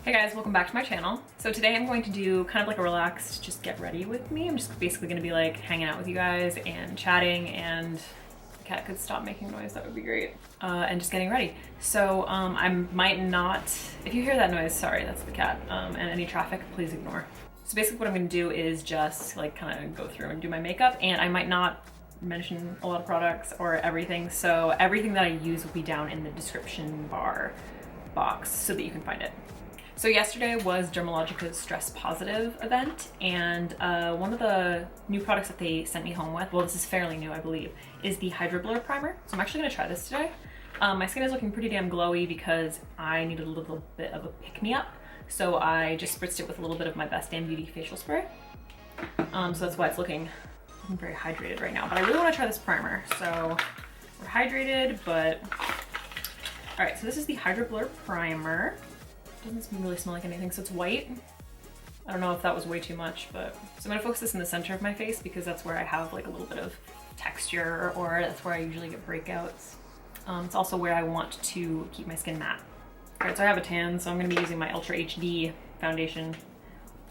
Hey guys, welcome back to my channel. So today I'm going to do kind of like a relaxed, just get ready with me. I'm just basically gonna be like hanging out with you guys and chatting, and the cat could stop making noise, that would be great. And just getting ready. So I might not, if you hear that noise, sorry, that's the cat. And any traffic, please ignore. So basically what I'm gonna do is just like kind of go through and do my makeup, and I might not mention a lot of products or everything. So everything that I use will be down in the description box so that you can find it. So yesterday was Dermalogica's Stress Positive event, and one of the new products that they sent me home with, well, this is fairly new, I believe, is the Hydrablur primer. So I'm actually gonna try this today. My skin is looking pretty damn glowy because I needed a little bit of a pick-me-up. So I just spritzed it with a little bit of my Best Damn Beauty facial spray. So that's why it's looking very hydrated right now. But I really wanna try this primer. So we're hydrated, but... All right, so this is the Hydrablur primer. Doesn't really smell like anything, so it's white. I don't know if that was way too much, but... So I'm gonna focus this in the center of my face because that's where I have like a little bit of texture, or that's where I usually get breakouts. It's also where I want to keep my skin matte. All right, so I have a tan, so I'm gonna be using my Ultra HD foundation,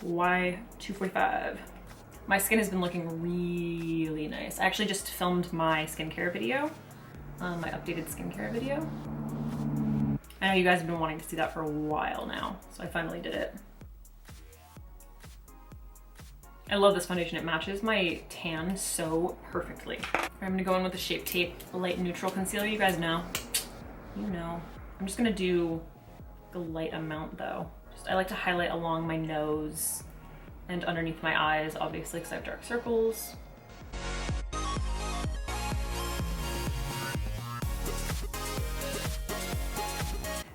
Y245. My skin has been looking really nice. I actually just filmed my skincare video, my updated skincare video. I know you guys have been wanting to see that for a while now, so I finally did it. I love this foundation. It matches my tan so perfectly. I'm gonna go in with the Shape Tape Light Neutral Concealer. You guys know. You know. I'm just gonna do the light amount though. I like to highlight along my nose and underneath my eyes, obviously, because I have dark circles.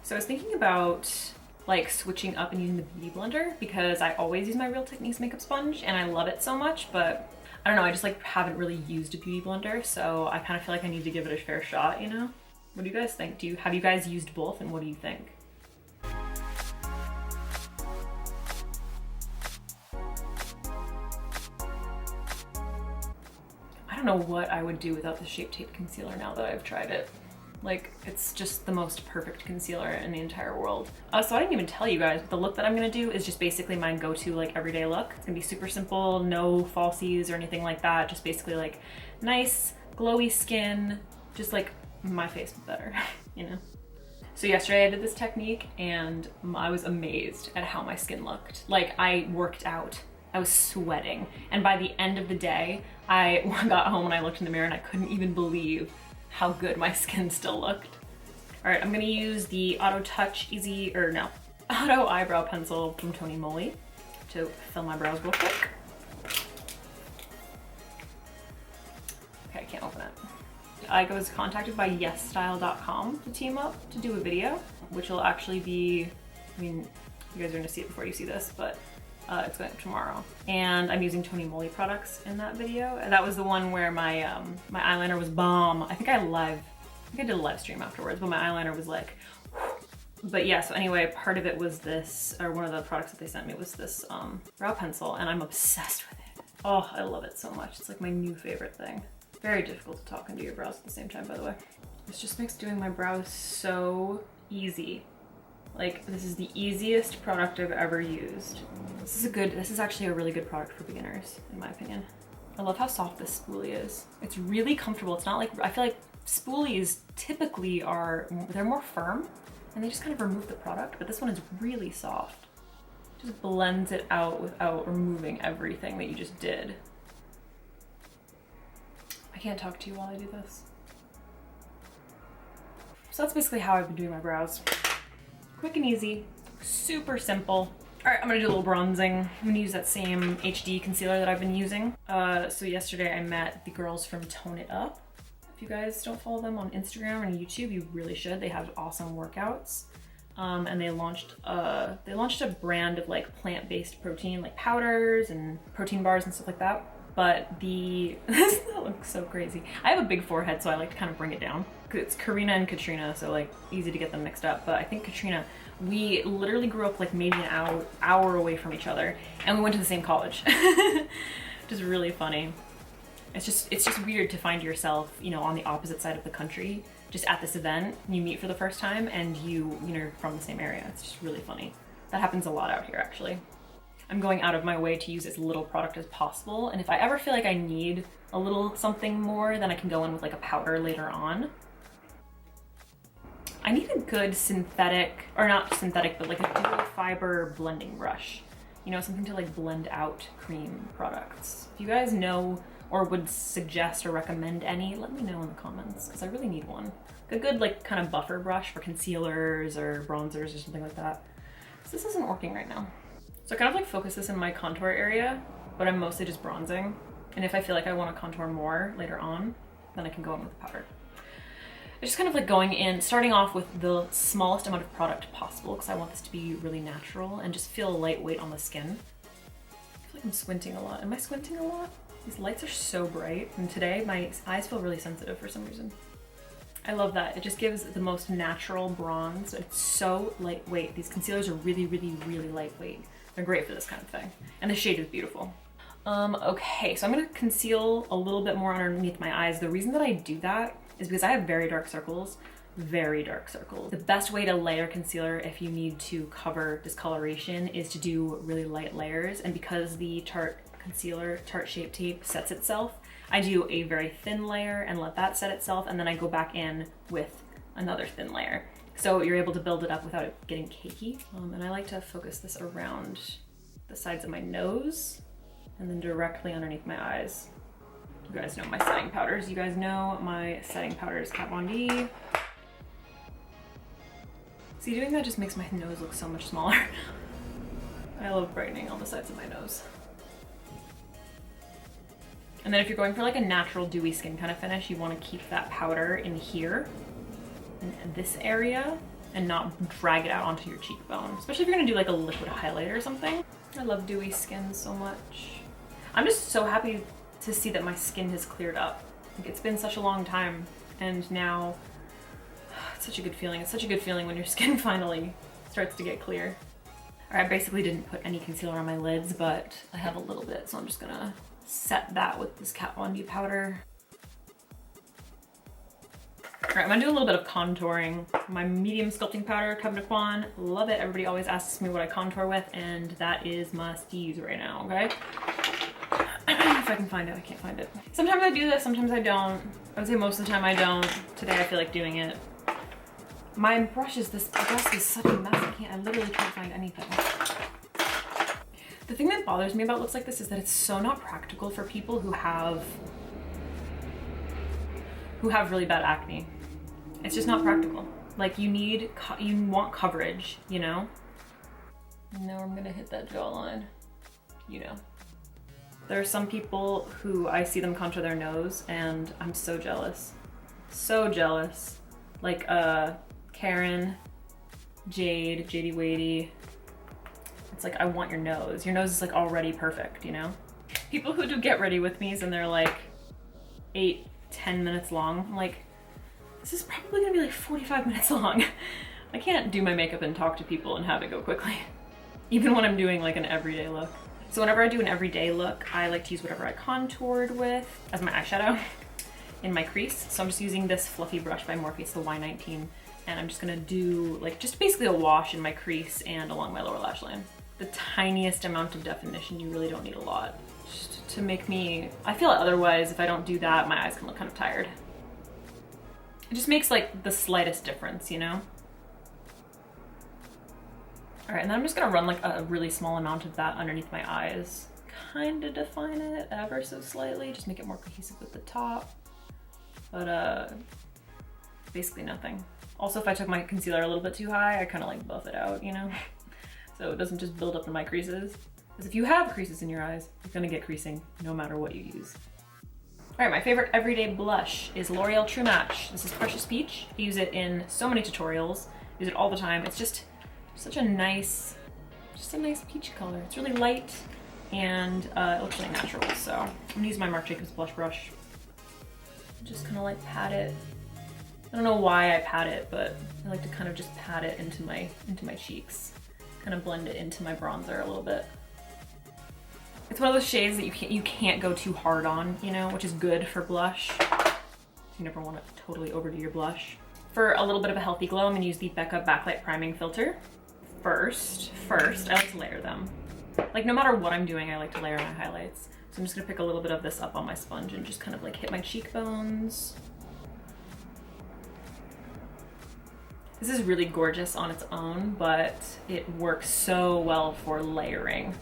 So I was thinking about like switching up and using the Beauty Blender because I always use my Real Techniques makeup sponge and I love it so much, but I don't know, I just like haven't really used a Beauty Blender, so I kind of feel like I need to give it a fair shot, you know? What do you guys think? Have you guys used both, and what do you think? I don't know what I would do without the Shape Tape concealer now that I've tried it. Like, it's just the most perfect concealer in the entire world. So I didn't even tell you guys, but the look that I'm gonna do is just basically my go-to like everyday look. It's gonna be super simple, no falsies or anything like that. Just basically like nice, glowy skin, just like my face but better, you know? So yesterday I did this technique and I was amazed at how my skin looked. Like, I worked out, I was sweating. And by the end of the day, I got home and I looked in the mirror and I couldn't even believe how good my skin still looked. All right, I'm gonna use the Auto Eyebrow Pencil from Moly to fill my brows real quick. Okay, I can't open it. I was contacted by YesStyle.com to team up to do a video, which will actually be, I mean, you guys are gonna see it before you see this, but it's going up tomorrow. And I'm using Moly products in that video. And that was the one where my my eyeliner was bomb. I think I did a live stream afterwards, but my eyeliner was like, whew. But yeah, so anyway, part of it was this, or one of the products that they sent me was this brow pencil, and I'm obsessed with it. Oh, I love it so much. It's like my new favorite thing. Very difficult to talk and do your brows at the same time, by the way. This just makes doing my brows so easy. Like, this is the easiest product I've ever used. This is actually a really good product for beginners, in my opinion. I love how soft this spoolie is. It's really comfortable. It's not like, I feel like spoolies typically they're more firm and they just kind of remove the product, but this one is really soft. Just blends it out without removing everything that you just did. I can't talk to you while I do this. So that's basically how I've been doing my brows. Quick and easy, super simple. All right, I'm gonna do a little bronzing. I'm gonna use that same HD concealer that I've been using. So yesterday I met the girls from Tone It Up. If you guys don't follow them on Instagram and YouTube, you really should. They have awesome workouts. And they launched a brand of like plant-based protein, like powders and protein bars and stuff like that. But this looks so crazy. I have a big forehead, so I like to kind of bring it down. It's Karina and Katrina, so like easy to get them mixed up. But I think Katrina, we literally grew up like maybe an hour away from each other, and we went to the same college. Which is really funny. It's just weird to find yourself, you know, on the opposite side of the country, just at this event. You meet for the first time, and you're from the same area. It's just really funny. That happens a lot out here, actually. I'm going out of my way to use as little product as possible, and if I ever feel like I need a little something more, then I can go in with like a powder later on. I need a good synthetic, or not synthetic, but like a dual fiber blending brush. You know, something to like blend out cream products. If you guys know or would suggest or recommend any, let me know in the comments, because I really need one. A good like kind of buffer brush for concealers or bronzers or something like that. So this isn't working right now. So I kind of like focus this in my contour area, but I'm mostly just bronzing. And if I feel like I want to contour more later on, then I can go in with the powder. It's just kind of like going in, starting off with the smallest amount of product possible, because I want this to be really natural and just feel lightweight on the skin. I feel like I'm squinting a lot. Am I squinting a lot? These lights are so bright, and today my eyes feel really sensitive for some reason. I love that. It just gives the most natural bronze. It's so lightweight. These concealers are really, really, really lightweight. They're great for this kind of thing. And the shade is beautiful. Okay, so I'm gonna conceal a little bit more underneath my eyes. The reason that I do that is because I have very dark circles. Very dark circles. The best way to layer concealer if you need to cover discoloration is to do really light layers. And because the Tarte concealer, Tarte Shape Tape sets itself, I do a very thin layer and let that set itself, and then I go back in with another thin layer. So you're able to build it up without it getting cakey. And I like to focus this around the sides of my nose and then directly underneath my eyes. You guys know my setting powders. You guys know my setting powders, Kat Von D. See, doing that just makes my nose look so much smaller. I love brightening on the sides of my nose. And then if you're going for like a natural dewy skin kind of finish, you want to keep that powder in here, in this area, and not drag it out onto your cheekbone. Especially if you're gonna do like a liquid highlighter or something. I love dewy skin so much. I'm just so happy to see that my skin has cleared up. Like, it's been such a long time, and now it's such a good feeling. It's such a good feeling when your skin finally starts to get clear. All right, I basically didn't put any concealer on my lids, but I have a little bit, so I'm just gonna set that with this Kat Von D powder. All right, I'm gonna do a little bit of contouring. My medium sculpting powder, Comme de Quan, love it. Everybody always asks me what I contour with, and that is my steez right now, okay? If I can find it, I can't find it. Sometimes I do this, sometimes I don't. I would say most of the time I don't. Today I feel like doing it. My brushes, this brush is such a mess. I literally can't find anything. The thing that bothers me about looks like this is that it's so not practical for people who have really bad acne. It's just not practical. Like, you want coverage, you know? Now I'm gonna hit that jawline, you know. There are some people who I see them contour their nose and I'm so jealous. So jealous. Like Karen, Jade, JD Wadey. It's like, I want your nose. Your nose is like already perfect, you know? People who do get ready with me's and they're like 8-10 minutes long. I'm like, this is probably gonna be like 45 minutes long. I can't do my makeup and talk to people and have it go quickly. Even when I'm doing like an everyday look. So whenever I do an everyday look, I like to use whatever I contoured with as my eyeshadow in my crease. So I'm just using this fluffy brush by Morphe, the Y19, and I'm just gonna do like just basically a wash in my crease and along my lower lash line. The tiniest amount of definition, you really don't need a lot. Just to make me, I feel otherwise if I don't do that, my eyes can look kind of tired. It just makes like the slightest difference, you know? All right, and then I'm just gonna run like a really small amount of that underneath my eyes. Kind of define it ever so slightly, just make it more cohesive with the top. But basically nothing. Also, if I took my concealer a little bit too high, I kind of like buff it out, you know? So it doesn't just build up in my creases. Because if you have creases in your eyes, you're gonna get creasing no matter what you use. All right, my favorite everyday blush is L'Oreal True Match. This is Precious Peach. I use it in so many tutorials, use it all the time. It's just such a nice, just a nice peach color. It's really light and it looks really natural. So I'm gonna use my Marc Jacobs blush brush. Just kind of like pat it. I don't know why I pat it, but I like to kind of just pat it into my cheeks. Kind of blend it into my bronzer a little bit. It's one of those shades that you can't go too hard on, you know, which is good for blush. You never want to totally overdo your blush. For a little bit of a healthy glow, I'm gonna use the Becca Backlight Priming Filter. first, I like to layer them. Like no matter what I'm doing, I like to layer my highlights. So I'm just gonna pick a little bit of this up on my sponge and just kind of like hit my cheekbones. This is really gorgeous on its own, but it works so well for layering.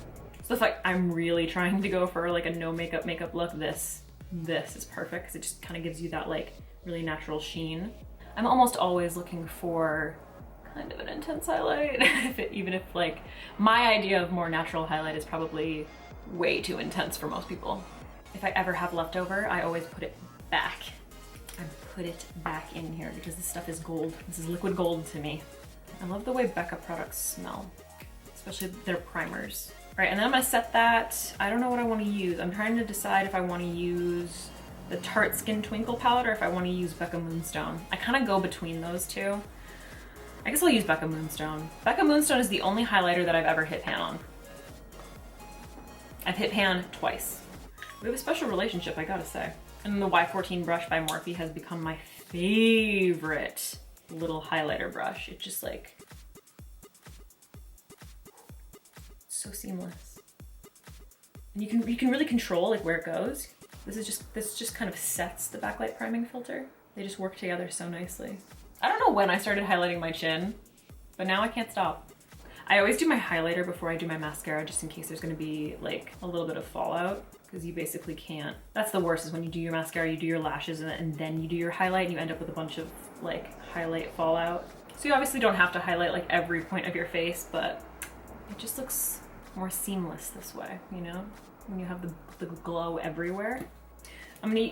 So if I'm really trying to go for like a no makeup look, this is perfect because it just kind of gives you that like really natural sheen. I'm almost always looking for kind of an intense highlight, even if like my idea of more natural highlight is probably way too intense for most people. If I ever have leftover, I always put it back. I put it back in here because this stuff is gold. This is liquid gold to me. I love the way Becca products smell, especially their primers. All right, and then I'm gonna set that. I don't know what I want to use. I'm trying to decide if I want to use the Tarte Skin Twinkle palette or if I want to use Becca Moonstone. I kind of go between those two. I guess I'll use Becca Moonstone. Becca Moonstone is the only highlighter that I've ever hit pan on. I've hit pan twice. We have a special relationship, I gotta say. And the Y14 brush by Morphe has become my favorite little highlighter brush. It's just like, so seamless. And you can really control like where it goes. This just kind of sets the backlight priming filter. They just work together so nicely. I don't know when I started highlighting my chin, but now I can't stop. I always do my highlighter before I do my mascara just in case there's gonna be like a little bit of fallout, because you basically can't. That's the worst, is when you do your mascara, you do your lashes and then you do your highlight and you end up with a bunch of like highlight fallout. So you obviously don't have to highlight like every point of your face, but it just looks more seamless this way, you know? When you have the glow everywhere. I'm gonna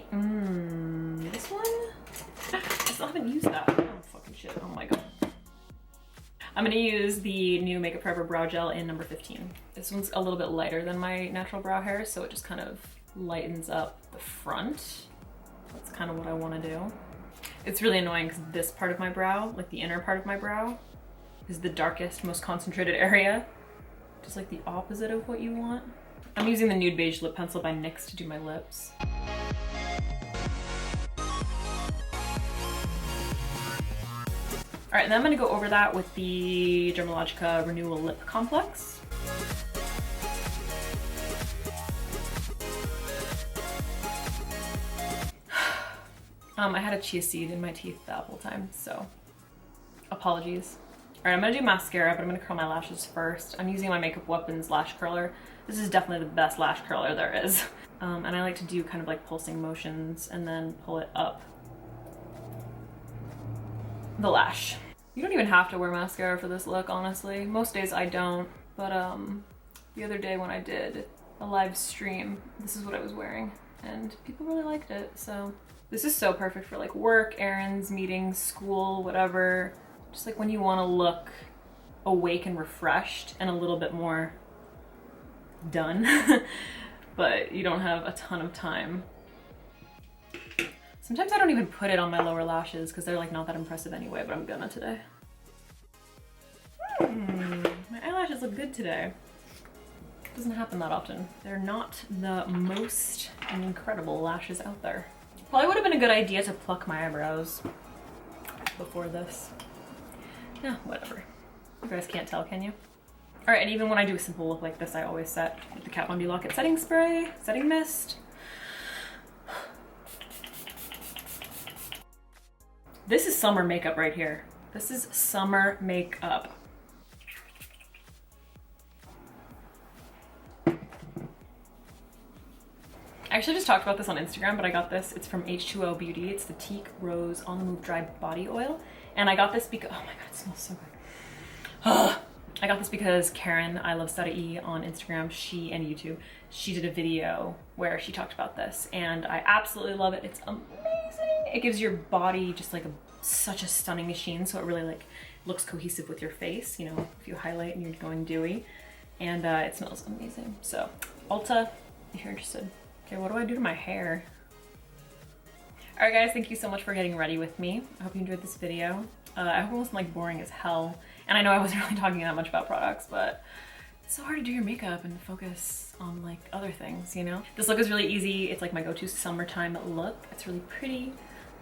this one? I still haven't used that. Oh fucking shit, oh my god. I'm gonna use the new Makeup Forever Brow Gel in number 15. This one's a little bit lighter than my natural brow hair, so it just kind of lightens up the front. That's kind of what I wanna do. It's really annoying because this part of my brow, like the inner part of my brow, is the darkest, most concentrated area. Just like the opposite of what you want. I'm using the Nude Beige Lip Pencil by NYX to do my lips. All right, and then I'm gonna go over that with the Dermalogica Renewal Lip Complex. I had a chia seed in my teeth the whole time, so apologies. All right, I'm gonna do mascara, but I'm gonna curl my lashes first. I'm using my Makeup Weapons lash curler. This is definitely the best lash curler there is. And I like to do kind of like pulsing motions and then pull it up the lash. You don't even have to wear mascara for this look, honestly. Most days I don't, but the other day when I did a live stream, this is what I was wearing and people really liked it, so. This is so perfect for like work, errands, meetings, school, whatever. Just like when you want to look awake and refreshed and a little bit more done, but you don't have a ton of time. Sometimes I don't even put it on my lower lashes because they're like not that impressive anyway, but I'm gonna today. My eyelashes look good today. Doesn't happen that often. They're not the most incredible lashes out there. Probably would have been a good idea to pluck my eyebrows before this. Yeah, whatever. You guys can't tell, can you? All right, and even when I do a simple look like this, I always set with the Kat Von D Lock-It setting spray, setting mist. This is summer makeup right here. This is summer makeup. I actually just talked about this on Instagram, but I got this. It's from H2O Beauty. It's the Teak Rose On The Move Dry Body Oil. And I got this because, oh my god, it smells so good. I got this because Karen, I Love Study E on Instagram, and YouTube, she did a video where she talked about this and I absolutely love it. It's amazing. It gives your body just like such a stunning sheen, so it really like looks cohesive with your face, you know, if you highlight and you're going dewy. And it smells amazing. So Ulta, if you're interested. Okay, what do I do to my hair? All right guys, thank you so much for getting ready with me. I hope you enjoyed this video. I hope it wasn't like boring as hell. And I know I wasn't really talking that much about products, but it's so hard to do your makeup and focus on like other things, you know? This look is really easy. It's like my go-to summertime look. It's really pretty.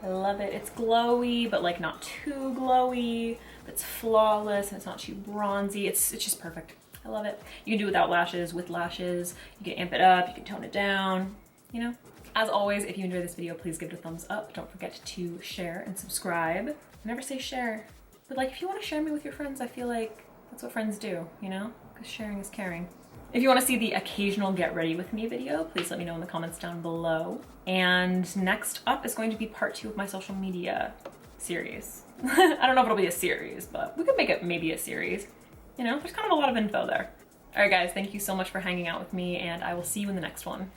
I love it. It's glowy, but like not too glowy. It's flawless and it's not too bronzy. It's just perfect. I love it. You can do without lashes, with lashes. You can amp it up, you can tone it down, you know? As always, if you enjoyed this video, please give it a thumbs up. Don't forget to share and subscribe. I never say share, but like if you want to share me with your friends, I feel like that's what friends do, you know? Because sharing is caring. If you want to see the occasional get ready with me video, please let me know in the comments down below. And next up is going to be part 2 of my social media series. I don't know if it'll be a series, but we could make it maybe a series. You know, there's kind of a lot of info there. All right guys, thank you so much for hanging out with me and I will see you in the next one.